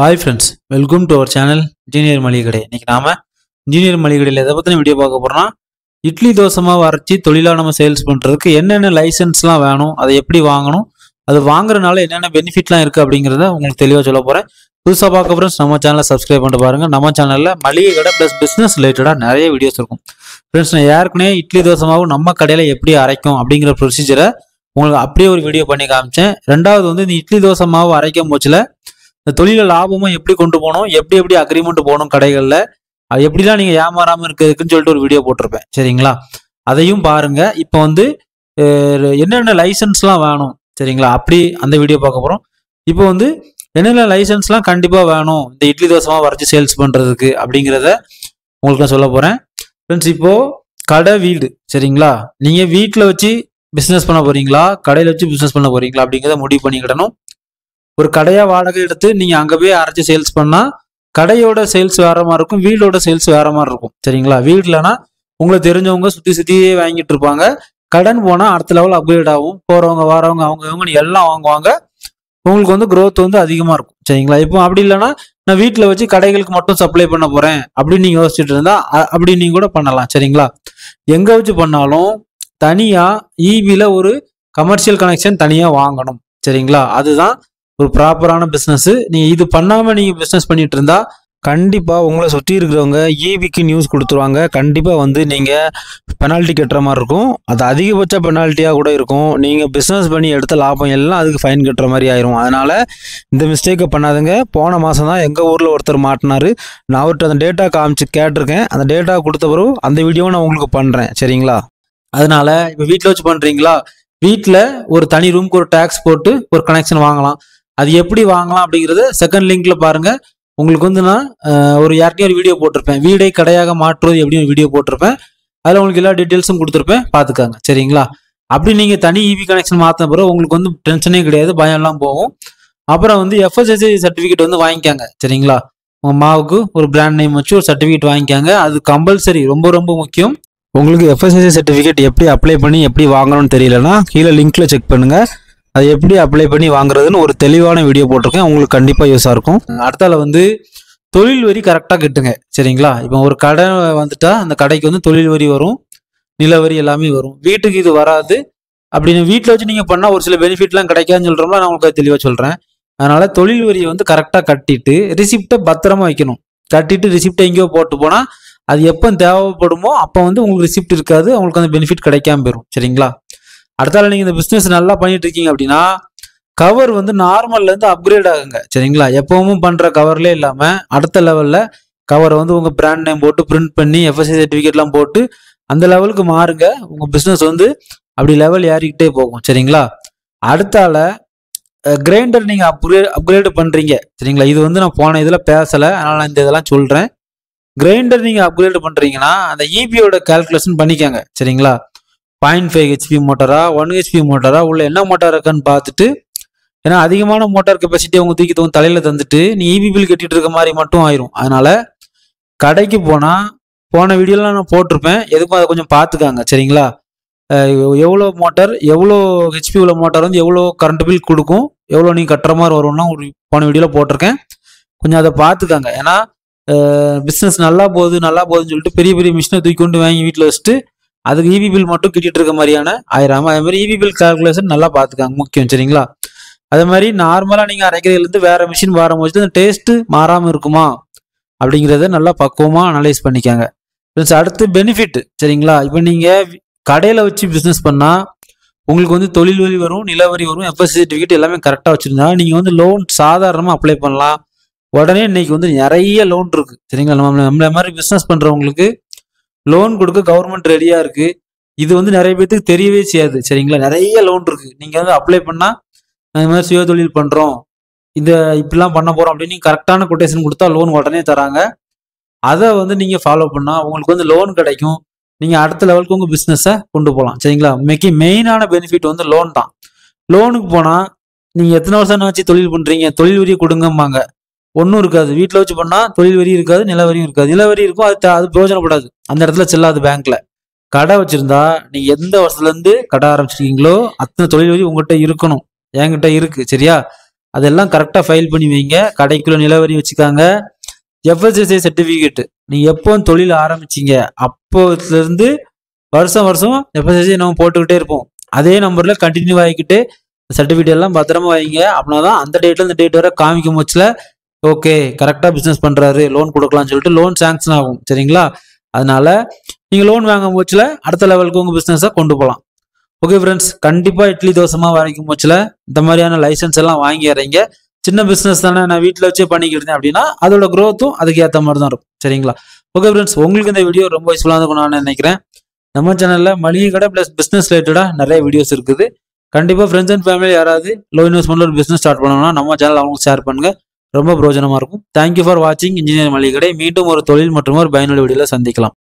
Hi friends, welcome to our channel Engineer Maligade. இன்னைக்கு நாம Engineer Maligade எதை பத்தின வீடியோ பார்க்க போறோம்னா இட்லி தோசை மாவு அரைச்சி தொழிலா நம்ம சேல்ஸ் பண்றதுக்கு என்னென்ன லைசென்ஸ்லாம் வேணும், அதை எப்படி வாங்கணும், அது வாங்குறதுனால என்னென்ன பெனிஃபிட்லாம் இருக்கு அப்படிங்கறத உங்களுக்கு தெளிவா சொல்ல போறேன். புதுசா பார்க்க ஃப்ரெண்ட்ஸ் நம்ம சேனலை சப்ஸ்கிரைப் பண்ணிட்டு பாருங்க. நம்ம சேனல்ல மளிகை கடை பிளஸ் பிசினஸ் ரிலேட்டடா நிறைய வீடியோஸ் இருக்கும். ஃப்ரெண்ட்ஸ் நான் ஏற்கனவே இட்லி தோசை மாவு நம்ம கடையில எப்படி அரைக்கும் அப்படிங்கிற ப்ரொசீஜரை உங்களுக்கு அப்படியே ஒரு வீடியோ பண்ணி காமிச்சேன். ரெண்டாவது வந்து இந்த இட்லி தோசை மாவு அரைக்கும் போச்சுல இந்த தொழில லாபமும் எப்படி கொண்டு போகணும், எப்படி எப்படி அக்ரிமெண்ட் போகணும் கடைகளில், அது எப்படிலாம் நீங்கள் ஏமாறாமல் இருக்குதுன்னு சொல்லிட்டு ஒரு வீடியோ போட்டிருப்பேன். சரிங்களா, அதையும் பாருங்க. இப்போ வந்து என்னென்ன லைசன்ஸ்லாம் வேணும், சரிங்களா, அப்படி அந்த வீடியோ பார்க்க போகிறோம். இப்போ வந்து என்னென்ன லைசன்ஸ்லாம் கண்டிப்பாக வேணும் இந்த இட்லி தோசைமாக வரைச்சி சேல்ஸ் பண்ணுறதுக்கு அப்படிங்கிறத உங்களுக்கு நான் சொல்ல போகிறேன். ஃப்ரெண்ட்ஸ் இப்போது கடை வீடு, சரிங்களா, நீங்கள் வீட்டில் வச்சு பிஸ்னஸ் பண்ண போகிறீங்களா கடையில் வச்சு பிஸ்னஸ் பண்ண போகிறீங்களா அப்படிங்கிறத முடிவு பண்ணிக்கிடணும். ஒரு கடையா வாடகை எடுத்து நீங்க அங்க போய் அரைச்சி சேல்ஸ் பண்ணா கடையோட சேல்ஸ் வேற மாதிரி இருக்கும், வீடோட சேல்ஸ் வேற மாதிரி இருக்கும். சரிங்களா, வீட்லனா உங்களுக்கு தெரிஞ்சவங்க சுத்தி சுத்தியே வாங்கிட்டு இருப்பாங்க. கடன் போனா அடுத்த லெவல் அப்கிரேட் ஆகும். போறவங்க வரவங்க அவங்க எல்லாம் வாங்குவாங்க. உங்களுக்கு வந்து growth வந்து அதிகமா இருக்கும். சரிங்களா, இப்போ அப்படி இல்லைன்னா நான் வீட்டில் வச்சு கடைகளுக்கு மட்டும் சப்ளை பண்ண போறேன் அப்படின்னு நீங்க யோசிச்சுட்டு இருந்தா அப்படி நீங்க கூட பண்ணலாம். சரிங்களா, எங்க வச்சு பண்ணாலும் தனியா ஈபில ஒரு கமர்ஷியல் கனெக்ஷன் தனியா வாங்கணும். சரிங்களா, அதுதான் ஒரு ப்ராப்பரான பிஸ்னஸ். நீங்க இது பண்ணாம நீங்க பிஸ்னஸ் பண்ணிட்டு இருந்தா கண்டிப்பா உங்களை சுற்றி இருக்கிறவங்க ஈபிக்கு நியூஸ் கொடுத்துருவாங்க. கண்டிப்பா வந்து நீங்க பெனால்ட்டி கட்டுற மாதிரி இருக்கும். அது அதிகபட்ச பெனால்ட்டியா கூட இருக்கும். நீங்க பிஸ்னஸ் பண்ணி எடுத்த லாபம் எல்லாம் அதுக்கு ஃபைன் கட்டுற மாதிரி ஆயிரும். அதனால இந்த மிஸ்டேக்கை பண்ணாதுங்க. போன மாசம் தான் எங்க ஊர்ல ஒருத்தர் மாட்டினாரு. நான் அவர்கிட்ட அந்த டேட்டா காமிச்சு கேட்டிருக்கேன். அந்த டேட்டா கொடுத்த பிறகு அந்த வீடியோவை நான் உங்களுக்கு பண்றேன். சரிங்களா, அதனால இப்போ வீட்டில் வச்சு பண்றீங்களா, வீட்டில் ஒரு தனி ரூமுக்கு ஒரு டேக்ஸ் போட்டு ஒரு கனெக்ஷன் வாங்கலாம். அது எப்படி வாங்கலாம் அப்படிங்கிறது செகண்ட் லிங்க்ல பாருங்க. உங்களுக்கு வந்து நான் ஒரு யாருக்கையும் ஒரு வீடியோ போட்டிருப்பேன், வீடை கடையாக மாற்றுவது எப்படின்னு வீடியோ போட்டிருப்பேன். அதில் உங்களுக்கு எல்லா டீட்டெயில்ஸும் கொடுத்துருப்பேன், பார்த்துக்காங்க. சரிங்களா, அப்படி நீங்கள் தனி இபி கனெக்ஷன் மாற்றின பிறகு உங்களுக்கு வந்து டென்ஷனே கிடையாது, பயம்லாம் போகும். அப்புறம் வந்து எஃப்எஸ்எஸ்ஐ சர்டிஃபிகேட் வந்து வாங்கிக்காங்க. சரிங்களா, உங்கள் மாவுக்கு ஒரு பிராண்ட் நேம் வச்சு ஒரு சர்டிஃபிகேட் வாங்கிக்காங்க. அது கம்பல்சரி, ரொம்ப ரொம்ப முக்கியம். உங்களுக்கு எஃப்எஸ்எஸ்ஐ சர்டிஃபிகேட் எப்படி அப்ளை பண்ணி எப்படி வாங்கணும்னு தெரியலன்னா கீழே லிங்க்ல செக் பண்ணுங்க. அது எப்படி அப்ளை பண்ணி வாங்குறதுன்னு ஒரு தெளிவான வீடியோ போட்டிருக்கேன், உங்களுக்கு கண்டிப்பாக யூஸாக இருக்கும். அடுத்தால வந்து தொழில் வரி கரெக்டாக கட்டுங்க. சரிங்களா, இப்போ ஒரு கடை வந்துட்டா அந்த கடைக்கு வந்து தொழில் வரி வரும், நில வரி எல்லாமே வரும். வீட்டுக்கு இது வராது. அப்படின்னு வீட்டில் வச்சு நீங்கள் பண்ணால் ஒரு சில பெனிஃபிட்லாம் கிடைக்காதுன்னு சொல்கிறோம்ல, நான் உங்களுக்கு தெளிவாக சொல்கிறேன். அதனால தொழில் வரியை வந்து கரெக்டாக கட்டிட்டு ரிசிப்டை பத்திரமா வைக்கணும். கட்டிட்டு ரிசிப்டை எங்கேயோ போட்டு போனால் அது எப்போ தேவைப்படுமோ அப்போ வந்து உங்களுக்கு ரிசிப்ட் இருக்காது, உங்களுக்கு அந்த பெனிஃபிட் கிடைக்காம போயிடும். சரிங்களா, அடுத்தால நீங்கள் இந்த பிஸ்னஸ் நல்லா பண்ணிட்டு இருக்கீங்க அப்படின்னா கவர் வந்து நார்மல்ல இருந்து அப்கிரேட் ஆகுங்க. சரிங்களா, எப்பவும் பண்ற கவர்லேயே இல்லாமல் அடுத்த லெவலில் கவரை வந்து உங்கள் பிராண்ட் நேம் போட்டு பிரிண்ட் பண்ணி எஃப்எஸ்சி சர்டிஃபிகேட்லாம் போட்டு அந்த லெவலுக்கு மாறுங்க. உங்கள் பிஸ்னஸ் வந்து அப்படி லெவல் ஏறிக்கிட்டே போகும். சரிங்களா, அடுத்தால கிரைண்டர் நீங்கள் அப்கிரேடு பண்ணுறீங்க. சரிங்களா, இது வந்து நான் போன இதில் பேசலை, அதனால் நான் இந்த இதெல்லாம் சொல்கிறேன். கிரைண்டர் நீங்கள் அப்கிரேடு பண்ணுறீங்கன்னா அந்த இபியோட கால்குலேஷன் பண்ணிக்கோங்க. சரிங்களா, 0.5 ஹெச்பி மோட்டரா 1 ஹெச்பி மோட்டரா உள்ள என்ன மோட்டார் இருக்குன்னு பார்த்துட்டு, ஏன்னா அதிகமான மோட்டார் கெப்பாசிட்டி அவங்க தூக்கி தலையில தந்துட்டு நீ இபி பில் கட்டிட்டு இருக்க மாதிரி மட்டும் ஆயிரும். அதனால கடைக்கு போன வீடியோலாம் நான் போட்டிருப்பேன், எதுக்கும் அதை கொஞ்சம் பார்த்துக்காங்க. சரிங்களா, எவ்வளோ மோட்டார் எவ்வளோ ஹெச்பி உள்ள மோட்டார் வந்து எவ்வளோ கரண்ட் பில் கொடுக்கும், எவ்வளோ நீ கட்டுற மாதிரி வரும்னா ஒரு போன வீடியோவில் போட்டிருக்கேன், கொஞ்சம் அதை பார்த்துக்காங்க. ஏன்னா பிஸ்னஸ் நல்லா போகுதுன்னு சொல்லிட்டு பெரிய பெரிய மிஷினை தூக்கி கொண்டு வாங்கி வீட்டில் வச்சுட்டு அதுக்கு இபி பில் மட்டும் கிட்டிட்டு இருக்க மாதிரியான ஆயிராம. அதே மாதிரி இபி பில் கால்குலேஷன் நல்லா பார்த்துக்காங்க, முக்கியம். சரிங்களா, அதே மாதிரி நார்மலாக நீங்கள் அரைக்கிறதுலேருந்து வேற மிஷின் வரும்போது அந்த டேஸ்ட்டு மாறாமல் இருக்குமா அப்படிங்கிறத நல்லா பக்குவமாக அனலைஸ் பண்ணிக்காங்க. அடுத்து பெனிஃபிட். சரிங்களா, இப்போ நீங்கள் கடையில் வச்சு பிஸ்னஸ் பண்ணால் உங்களுக்கு வந்து தொழில் வரி வரும், நில வரி வரும், எஃப்எஸ்சி சர்டிஃபிகேட் எல்லாமே கரெக்டாக வச்சுருந்தா நீங்கள் வந்து லோன் சாதாரணமாக அப்ளை பண்ணலாம். உடனே இன்னைக்கு வந்து நிறைய லோன் இருக்கு. சரிங்களா, நம்மள மாதிரி பிஸ்னஸ் பண்ணுறவங்களுக்கு லோன் கொடுக்க கவர்மெண்ட் ரெடியா இருக்கு. இது வந்து நிறைய பேருக்கு தெரியவே செய்யாது. சரிங்களா, நிறைய லோன் இருக்கு. நீங்க வந்து அப்ளை பண்ணா இந்த மாதிரி சுய தொழில் பண்றோம், இந்த இப்படிலாம் பண்ண போறோம் அப்படின்னு நீங்க கரெக்டான கொட்டேஷன் கொடுத்தா லோன் உடனே தராங்க. அதை வந்து நீங்க ஃபாலோ பண்ணா உங்களுக்கு வந்து லோன் கிடைக்கும். நீங்க அடுத்த லெவலுக்கு உங்க பிசினஸை கொண்டு போகலாம். சரிங்களா, மெயினான பெனிஃபிட் வந்து லோன் தான். லோனுக்கு போனா நீங்க எத்தனை வருஷம் வச்சு தொழில் பண்றீங்க, தொழில் வரியை கொடுங்கம்பாங்க, ஒன்றும் இருக்காது. வீட்டில் வச்சு பண்ணால் தொழில் வரி இருக்காது, நில வரியும் இருக்காது. நில வரி இருக்கும், அது பிரயோஜனப்படாது, அந்த இடத்துல செல்லாது பேங்க்ல. கடை வச்சிருந்தா நீங்க எந்த வருஷத்துலேருந்து கடை ஆரம்பிச்சிருக்கீங்களோ அத்தனை தொழில் வரி உங்கள்கிட்ட இருக்கணும், என்கிட்ட இருக்கு. சரியா, அதெல்லாம் கரெக்டாக ஃபைல் பண்ணி வைங்க. கடைக்குள்ள நிலவரி வச்சுக்காங்க. FSSAI சர்டிஃபிகேட் நீங்கள் எப்போ தொழில் ஆரம்பிச்சிங்க அப்போதுலேருந்து வருஷம் வருஷம் FSSAI நம்ம போட்டுக்கிட்டே இருப்போம். அதே நம்பரில் கண்டினியூ ஆகிக்கிட்டு சர்டிஃபிகேட் எல்லாம் பத்திரமா வைங்க. அப்படின்னா தான் அந்த டேட்டில் இந்த டேட் வரை காமிக்கும் போச்சுல ஓகே கரெக்டாக பிஸ்னஸ் பண்ணுறாரு, லோன் கொடுக்கலாம்னு சொல்லிட்டு லோன் சாங்ஷன் ஆகும். சரிங்களா? அதனால நீங்கள் லோன் வாங்கும் போச்சுல அடுத்த லெவலுக்கு உங்கள் பிஸ்னஸை கொண்டு போகலாம். ஓகே ஃப்ரெண்ட்ஸ், கண்டிப்பாக இட்லி தோசைமா வரைக்கும் போச்சுல இந்த மாதிரியான லைசன்ஸ் எல்லாம் வாங்கி இறங்க. சின்ன பிஸ்னஸ் தானே, நான் வீட்டில் வச்சே பண்ணிக்கிட்டு இருந்தேன் அப்படின்னா அதோட க்ரோத்தும் அதுக்கு ஏற்ற மாதிரி தான் இருக்கும். சரிங்களா? ஓகே ஃப்ரெண்ட்ஸ், உங்களுக்கு இந்த வீடியோ ரொம்ப யூஸ்ஃபுல்லாக இருக்கும் நான் நினைக்கிறேன். நம்ம சேனலில் மளிகை கடை ப்ளஸ் பிஸ்னஸ் ரிலேட்டடாக நிறைய வீடியோஸ் இருக்குது. கண்டிப்பாக ஃப்ரெண்ட்ஸ் அண்ட் ஃபேமிலி யாராவது லோ இன்வெஸ்ட்மெண்ட்ல ஒரு பிஸ்னஸ் ஸ்டார்ட் பண்ணணும்னா நம்ம சேனல் அவங்களுக்கு ஷேர் பண்ணுங்க. ரொம்ப பிரோஜனமாக இருக்கும். தேங்க்யூ ஃபார் வாட்சிங் இன்ஜினியர் மளிகை கடை. மீண்டும் ஒரு தொழில் மற்றும் ஒரு பயனுள்ள வீடியோவில் சந்திக்கலாம்.